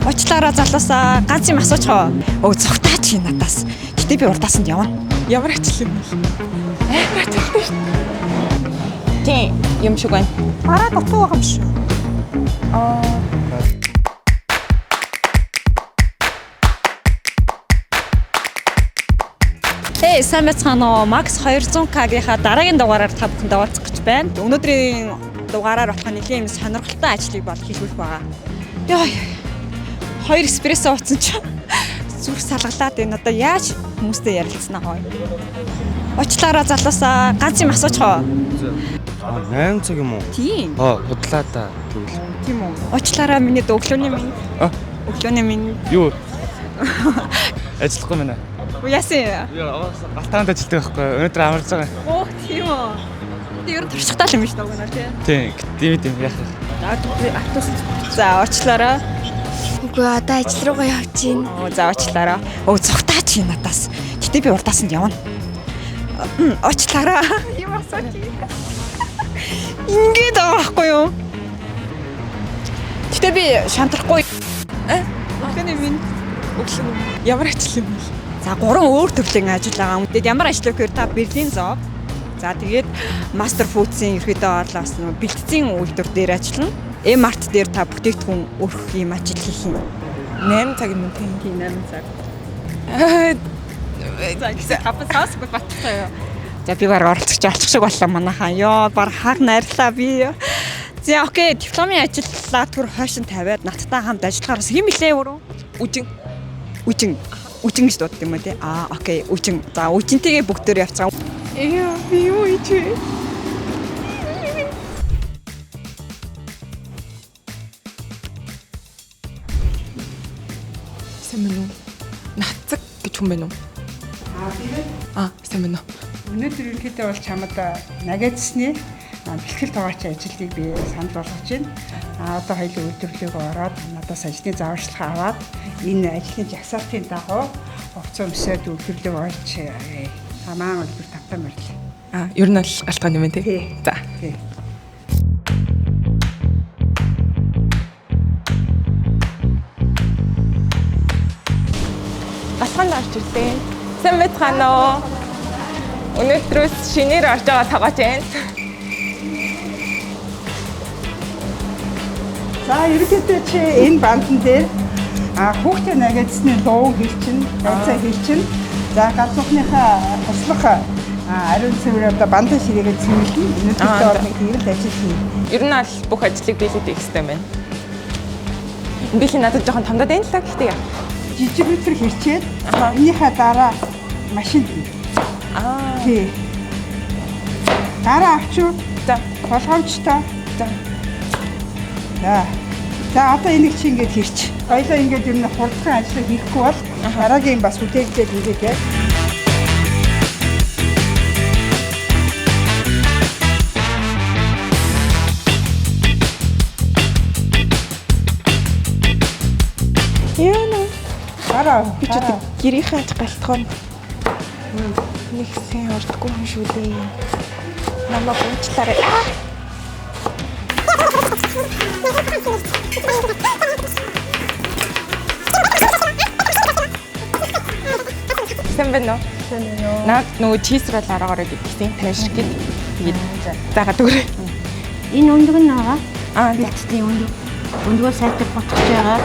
Очлаараа залуусаа ганц юм асуучих оо. Өө цогтаач надаас. Гэтэ би урдаас нь явна. Ямар ачлал юм бэ? Амар ачлалтай шүү дээ. Тийм, юм шиг байна. Бараа дутуу байгаа юм шүү. Сайн байцгаана уу? Max 200K-гийнхаа дараагийн дугаараар та бүхэнд уулзах гэж байна. Өнөөдрийн дугаараар болох нэлийн юм сонирхолтой ажлыг бол хийлгэх байгаа. Яа. 2 эспрессо ууцсан ч зүрх салгалаад энэ одоо яаж хүмүүстэй ярилцсанаа гоё. Очлаараа залуусаа ганц юм асуучих оо. 8 цаг юм уу? Тийм. Худлаа та тэгвэл. Тийм үү. Очлаараа миний өглөөний минь. Өглөөний минь. Юу? Ажиллахгүй мэнэ. Яасан? Яа, галтаанд ажилладаг байхгүй. Өнөөдөр амарч байгаа. Оо, тийм үү. Тэг ер нь туршлагатай юм биш үү гэнэ тий. Тийм яах вэ? Автобус. За, очлаараа. Үгүй одоо ажил руугаа явж байна. За, очлаараа. Өө цогтаач надаас. Гэтэ би урдаас нь явна. Очлаараа. Юм асууч. Ингээд авахгүй юу? Гэтэ би шантрахгүй. Өглөөний минь. Өглөө. Ямар ачлал юм бэ? За 3 өөр төрлийн ажил байгаа. Үүнтэд ямар ажил вэ гэхээр та Берлин зоо. За тэгээд Master Foods-ийн ерөөдөө орлоос нь бэлтгэцийн үйлдвэр дээр ажиллана. M-Mart дээр та бүтээгдэхүүн өргөх юм ажил хийх юм. 8 цаг юм тийм. 8 цаг. За гэсэн хапасаасгүй баттай юу. За би баг оролцож алчих шиг боллоо манайхаа. Йоо баг хаг найрлаа би. За окей, дипломын ажиллаа түр хойш нь тавиад надтай хамт ажиллахаар хэм билээ өөрөө. Үжин гэж дууддаг юм уу те? Окей, үжин. За үжинтэйгээ бүгдөө явцгаа. Яа, би юу ийч. Сэмэн үү? Нацаг гэж хүн байна уу? Сэмэн үү? Өнөөдөр ерөнхийдөө бол чамд нагадсны бэлтгэл тугаач ажлыг би санал болгож байна. Одоо хоёул үйлдвэрлэлөөгөө ороод надаас ажлын зааварчилгаа аваад энэ ажлын жагсаалтын дагуу хувцас өмсөд үйлдвэрлэлөг олж тамаан үйлдвэр тавтан мөрлөө. Ер нь бол алтгаан юм тий. За. Тий. Алтгаан орж ирсэн. Сайн байцгаана уу? Өнөөдрөөс шинээр орж байгаа цагаач байна. За ерөнхийдөө чи энэ бандан дээр хүүхдээ нагадсны луу хэлчин, байцаа хэлчин. За галзуухныхаа туслах ариун цэвэр одоо бандан ширээгээ цэвэрлэн өнөөдөр орны хэрэгэл ажил хий. Ер нь аль бүх ажлыг биелүүлэх хэрэгтэй байна. Эндээс надад жоохон томдоод байна л та гэхдээ яа. Жижиг бүтэр хэрчээд энийхээ дараа машинд хий. Тий. Дараа авчуу. За. Болгоомжтой. За. За одоо энийг чи ингэж хэрч. Хоёлаа ингэж ер нь хурдхан ажил хийхгүй бол дараагийн бас үтээлдэл хийгээд. Яна. Дараа. Би ч одоо гэрийнхээ галтгоон нэг сэн ордгүй юм шүү дээ. Намаа гончлаарай. Сайн байна уу? Наад нөгөө чиз рол араагаар идсэн. Таш гээд тэгээд заагаад өгөрэй. Энэ өндөг нь байгаа. За. Өндгөө сайтар ботгож байгаа.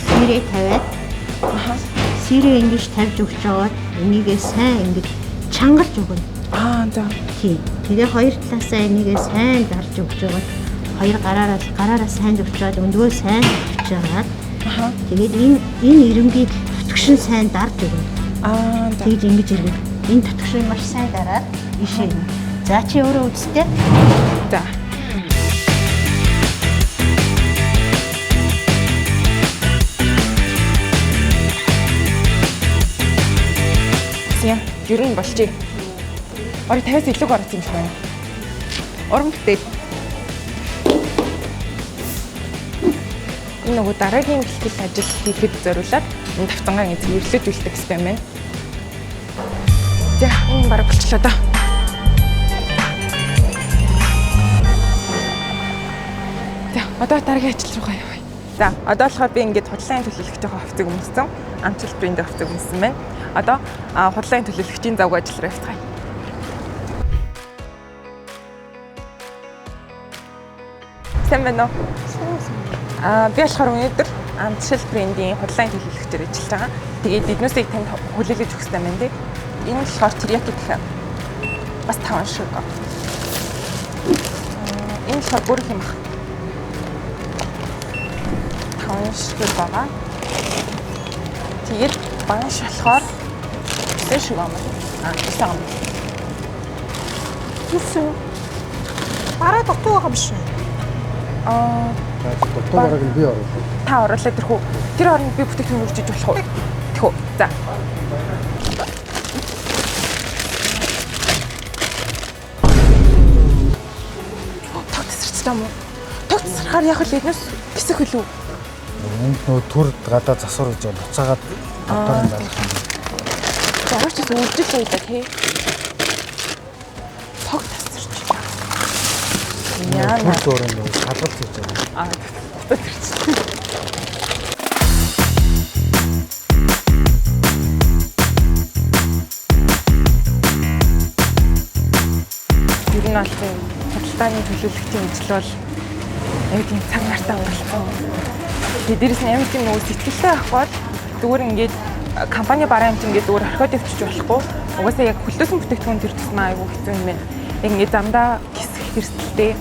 Сэрээ тавиад. Сэрээ ингэж тавьж өгч жагаад энийгээ сайн ингэж чангарч өгнө. За. Тий. Тэгээ хоёр талаасаа энийгээ сайн дарж өгч жагаад хоёр гараараа сайн зөвчөөд өндгөө сайн зөвч жагаад. Тэгээд энэ ирэмгийг төтгшин сайн дарж өгнө. Тэгж ингэж иргэн. Энэ төтгшин маш сайн дараад ишээ. За чи өөрөө үзтээ. За. Ер нь болчих. Орой 50-аас илүү гарах юм шиг байна. Уран бүтээл. Энэ нөгөө дараагийн бэлтгэл ажил хийхэд зориулаад энэ тавтангаа цэвэрлэж үлдэх гэсэн юм байна. За, энэ бараг болчихлоо доо. За, одоо дараагийн ажил руугаа явъя. За одоо болохоор би ингээд худалдааны төлөөлөгч байгаа хувцсыг өмссөн. Амжилт брэнд хувцсыг өмссөн байна. Одоо худалдааны төлөөлөгчийн завгүй ажил руу явцгаая. Сайн байна уу? Би болохоор өнөөдөр Амжилт брэндийн худалдааны төлөөлөгчөөр ажиллаж байгаа. Тэгээд эднүсийг танд хүлээлгэж өгсөн юм байна. Энэ болохоор терияки гэх бас 5 шиг. Энэ болохоор бүр их юм байна. 5 шиг байгаа. Тэгээд банш болохоор 9 шиг байна. Гэсэн юм. Үгүй. Бараа дутуу байгаа биш үү? Дутуу бараг нь би оруулаа. Та оруулаад тэрхүү. Тэр оронд би бүтээгдэхүүн үржиж болох уу? Тэхүү. За. Тагтсарчлаа мó. Тагтсарахаар яг л эднээс гисэх хөлөө. Энд нөө түр гадаа засвар гэж буцаагаад мотор юм байна. Загварч ирсэн үржил л да тий. Тог тасарчлаа. Яа на. Түр өөр нь шалгалт хийж байгаа. Ер нь бол худалдааны төлөөлөгчийн ажил бол яг тийм цаг мартаа уралцсан. Тэгээд дээрэс нь ямар тийм нөгөө сэтгэлтэй байхгүй бол зүгээр ингээд компани бараа юм чинь ингээд зүгээр орхиод өвчж болохгүй. Угаасаа яг хөлдөөсөн бүтээгдэхүүн төр тусмаа айгүй хэцүү юм байна. Яг ингээд замдаа гисэх хэрсэлтэй.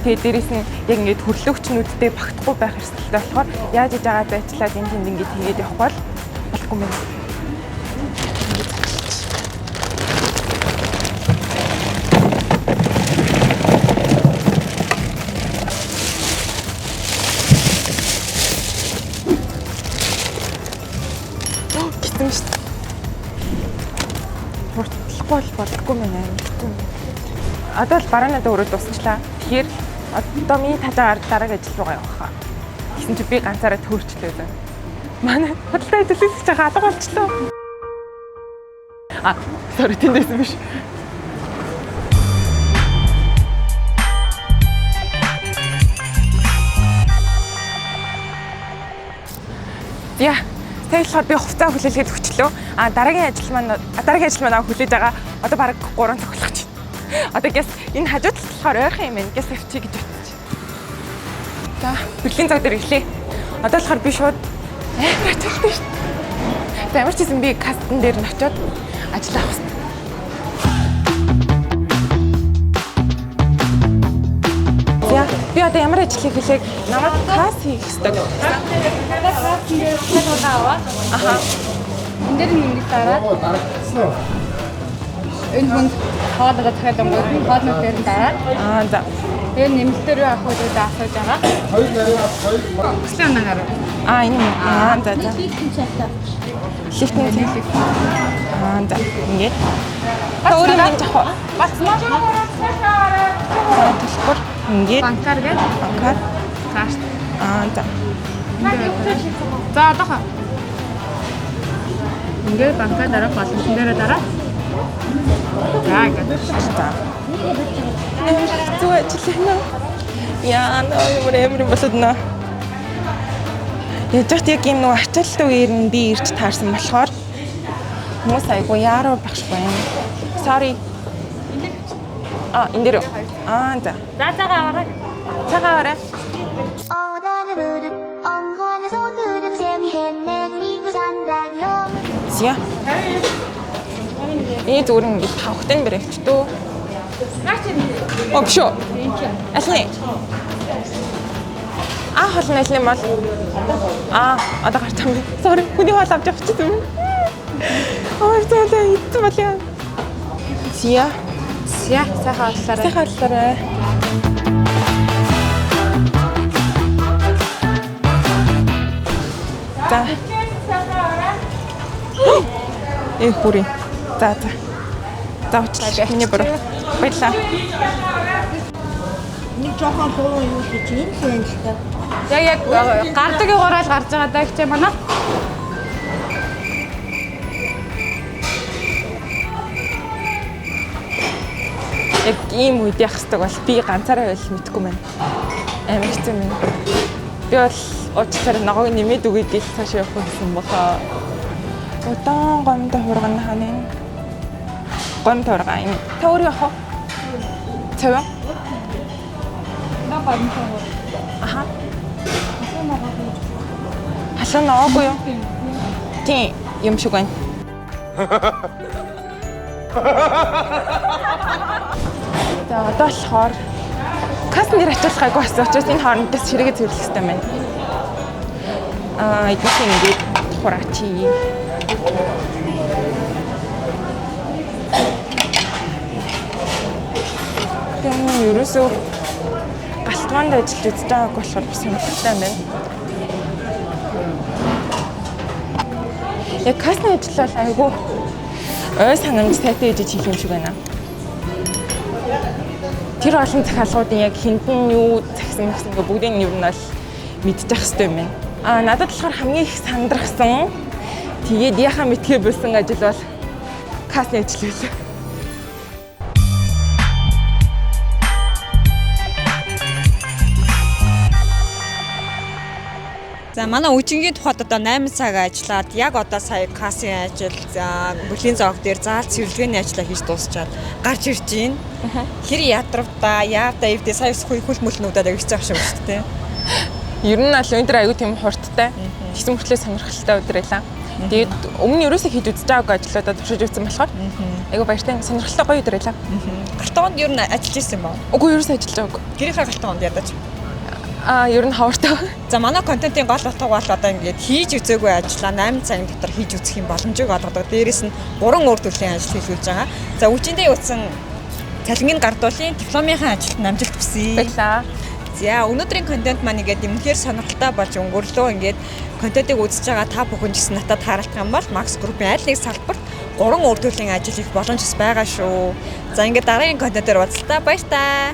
Тэгээд дээрэс нь яг ингээд хөрлөгчнүүдтэй багтахгүй байх хэрсэлтэй болохоор яаж иж байгаа байдлаад энэ тэнд ингээд хийгээд явах бол болохгүй юм. Гитэн шүү дээ. Хурдлахгүй болохгүй мэн аа гитэн. Одоо л бараанаа өөрөө дуусчлаа. Тэгэхээр одоо миний талаар дараагийн ажил руугаа явах хаа. Гэсэн чи би ганцаараа төөрчлөө зөө. Манай худалдааны төлөөлөгч байгаа алга болчлоо. Sorry тэндээс биш. Яа, тэгэхээр би хувцас хүлээлгээд өгчлөө. Дараагийн ажил маань хүлээж байгаа. Одоо бараг 3 цаг болох чинь. Одоо гэс энэ хажууд талд болохоор ойрхон юм байна. Гэс авчи гэж бодчих. За, хөдөлгөөний цаг дээр ирлээ. Одоо болохоор би шууд амар ажилтдаг шүү дээ. За, ямар ч юм би кастн дээр нь очиод ажил авах хэрэгтэй. За, би одоо ямар ажил хийхлээр намайг каст хийх хэрэгтэй. Энд дээр нэг дараа энэ хүн хоолойгоо дахиад өнгөрсөн хоолны дээр нь дараа. За. Тэгээ нэмэлтээр юу авах вэ асууж байгаа. Өслийн ангаар. Энэ за. Лифтний за. Ингээд. Өөр юм жах. Бацмаа. Төлбөр ингээд. Банкар гэж. Банкар. Каш. За. За одоохоо. Ингээд банкар дараа боломжтой дээр дараа. За ингээд. Зүг ажиллана. Яа, нөө юм болоод нөө. Яжт яг юм нөгөө ачаалт үеэр нь би ирж таарсан болохоор хүмүүс айгу яаруу багшгүй юм. Sorry. Энэ дээр. За. Цагаа аваарай. Цагаа аваарай. Зя. Зүгээр ингэ тавхтан бэрэгчдөө. Биш үү? Аль нь? Хоолны аль нь бол? Одоо гарч байгаа юм. Sorry. Хүний хоол авч явчихсан юм. Зөөлөө идсэн бол яа. Зя. Сайхан боллоо. Сайхан боллоо. За. Хүрээ. За. Завчлаа. Миний буруу. Баярлаа. Нэг жоохон боо юу хийж юм л Яг гардаг угараал гарч байгаа даа гэж манай. Яг ийм үед явах хэрэгтэй бол би ганцаараа байл мэдэхгүй байна. Амар хэцүү юм. Би бол уучлаарай ногоог нэмээд өгье гэж цааш явах гэсэн болоо. Удаан гомдо хургана ханы. Гомд хургаа юм. Та өөрөө явах уу? Цаваа. Аха. Хашаа ногоогүй юу? Тийм юм шиг байна. За одоо болохоор касн дээр ачаалгаагүй болсон учраас энэ хоорондоос ширээгээ зөвлөх хэрэгтэй байна. Эдгээр ингээд хураачи. Тэгвэл ерөөсөө галтгоонд ажиллаж үзэж байгааг болохоор бас сонирхолтой байна. Яг касны ажиллал айгүй ой санамж сайтай ижиж хийх юм шиг байна. Тэр олон захиалгуудын яг хинтэн юу загсан гэсэн бүгдийн нь юу нь бол мэдчих хэвээр юм байна. Надад болохоор хамгийн их сандрахсан тэгээд яхаа мэдхээ болсон ажил бол касны ажил байлаа. За манай үжингийн тухайд одоо 8 цаг ажиллаад яг одоо сая касын ажил бүлийн зоог дээр заалт цэвэрлэгээний ажлаа хийж дуусчаад гарч ирж байна. Хэр ядравда яавда эвдээ сая хөл мөлнүүдээд авчихсан шиг шүү дээ. Ер нь аль өндөр аягүй тийм хурдтай. Тэгсэн мөртлөө сонирхолтой өдөр байлаа. Тэгээд өмнө ерөөсөө хийж үзэж байгаагүй ажлуудаа туршиж үзсэн болохоор аягүй баяртай сонирхолтой гоё өдөр байлаа. Галтгоонд ер нь ажиллаж ирсэн ба. Үгүй ерөөсөө ажиллаж байгаагүй. Гэрийнхээ галтгоонд ядаж. Ер нь хавартай. За манай контентын гол утга бол одоо ингээд хийж үзээгүй ажлаа 8 цагийн дотор хийж үзэх юм боломжийг олгодог. Дээрээс нь 3 өөр төрлийн ажил хийлгүүлж байгаа. За үжиндээ утсан цалингийн гардуулын дипломынхаа ажилд амжилт хүсье. Баярлалаа. За өнөөдрийн контент маань ингээд үнэхээр сонирхолтой болж өнгөрлөө ингээд контентыг үзэж байгаа та бүхэн ч гэсэн надад таарлах юм бол Max Group-ийн аль нэг салбарт 3 өөр төрлийн ажил хийх боломж байгаа шүү. За ингээд дараагийн контентээр уулзалтаа баяр таа.